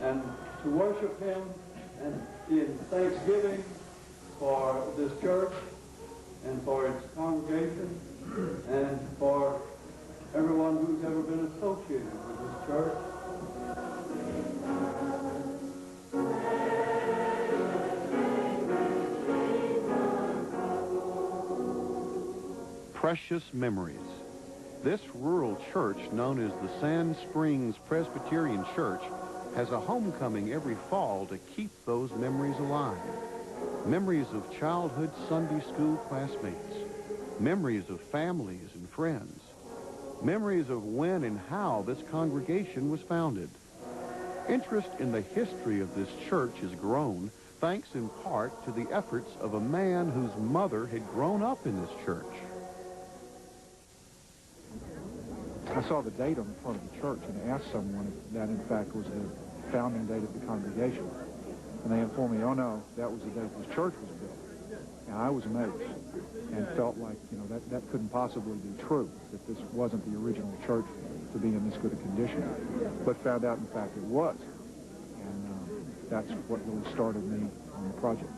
and to worship him and in thanksgiving for this church and for its congregation and for everyone who's ever been associated with this church. Precious memories. This rural church, known as the Sand Springs Presbyterian Church, has a homecoming every fall to keep those memories alive. Memories of childhood Sunday school classmates. Memories of families and friends. Memories of when and how this congregation was founded. Interest in the history of this church has grown thanks in part to the efforts of a man whose mother had grown up in this church. I saw the date on the front of the church and asked someone if that, in fact, was the founding date of the congregation. And they informed me, oh, no, that was the date this church was built. And I was amazed and felt like, you know, that couldn't possibly be true, that this wasn't the original church to be in this good a condition. But found out, in fact, it was. And that's what really started me on the project.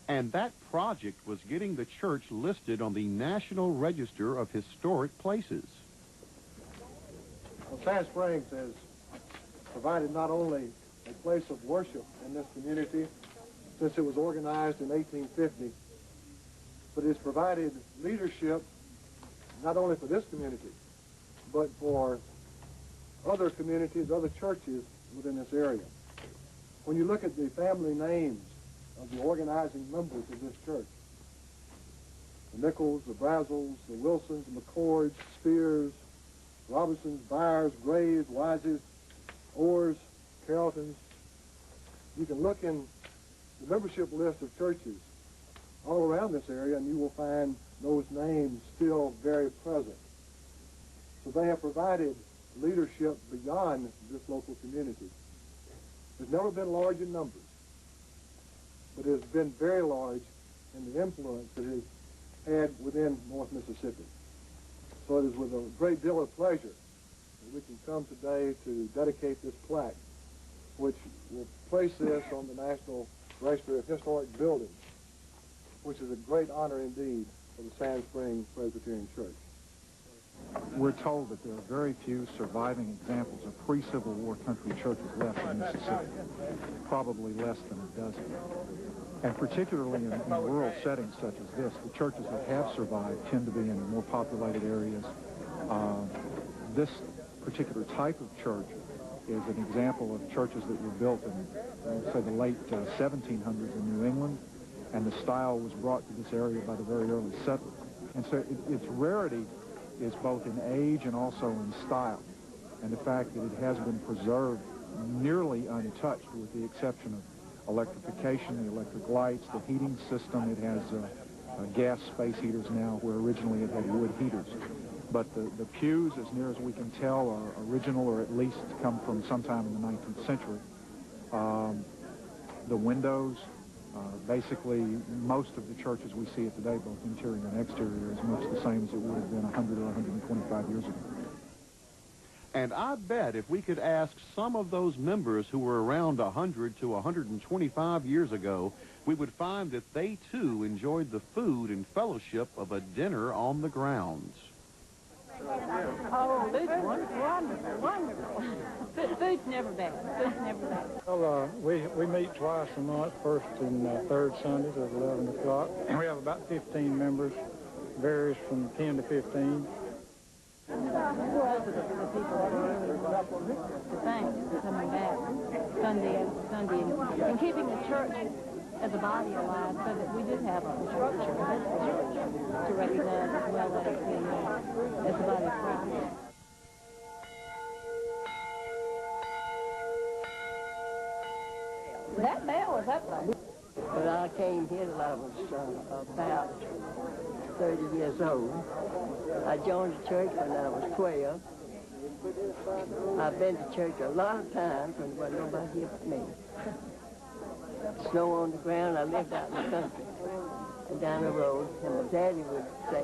And that project was getting the church listed on the National Register of Historic Places. Well, Sand Springs has provided not only a place of worship in this community since it was organized in 1850, but it's provided leadership not only for this community, but for other communities, other churches within this area. When you look at the family names of the organizing members of this church, the Nichols, the Brazells, the Wilsons, the McCords, Spears, Robertsons, Byers, Grays, Wises, Orrs, Carrolltons. You can look in the membership list of churches all around this area and you will find those names still very present. So they have provided leadership beyond this local community. It's never been large in numbers, but it has been very large in the influence it has had within North Mississippi. So it is with a great deal of pleasure that we can come today to dedicate this plaque, which will place this on the National Registry of Historic Buildings, which is a great honor indeed for the Sand Springs Presbyterian Church. We're told that there are very few surviving examples of pre-Civil War country churches left in Mississippi, probably less than a dozen. And particularly in rural settings such as this, the churches that have survived tend to be in more populated areas. This particular type of church is an example of churches that were built in, say, the late 1700s in New England, and the style was brought to this area by the very early settlers. And so its rarity is both in age and also in style, and the fact that it has been preserved nearly untouched with the exception of electrification, the electric lights, the heating system. It has gas space heaters now where originally it had wood heaters. But the pews, as near as we can tell, are original or at least come from sometime in the 19th century. The windows, basically most of the churches we see it today, both interior and exterior, is much the same as it would have been 100 or 125 years ago. And I bet if we could ask some of those members who were around 100 to 125 years ago, we would find that they too enjoyed the food and fellowship of a dinner on the grounds. Oh, food's wonderful, wonderful. Food's never bad. Food's never bad. Well, we meet twice a month, first and third Sundays at 11 o'clock. We have about 15 members, varies from 10 to 15. Those are the people that really to thank for coming back Sunday after Sunday and keeping the church as a body alive so that we do have a church to recognize as well as the body of Christ. That bell was up there. When I came here till I was about 30 years old. I joined the church when I was 12. I've been to church a lot of times when there wasn't nobody here but me. Snow on the ground, I lived out in the country and down the road, and my daddy would say,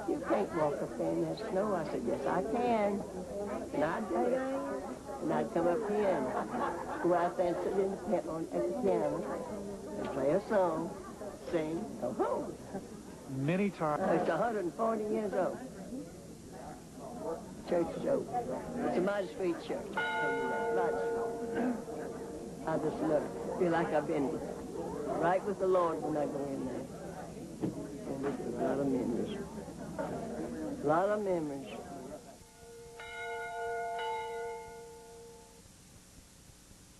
"You can't walk up there in that snow." I said, "Yes, I can." And I'd do it. And I'd come up here and go out there and sit in the at the piano and play a song, sing, go home. Many times. It's 140 years old. Church is old. It's a mighty sweet church. Mighty sweet. I just love it. Feel like I've been right with the Lord when I go in there. And it's a lot of memories. A lot of memories.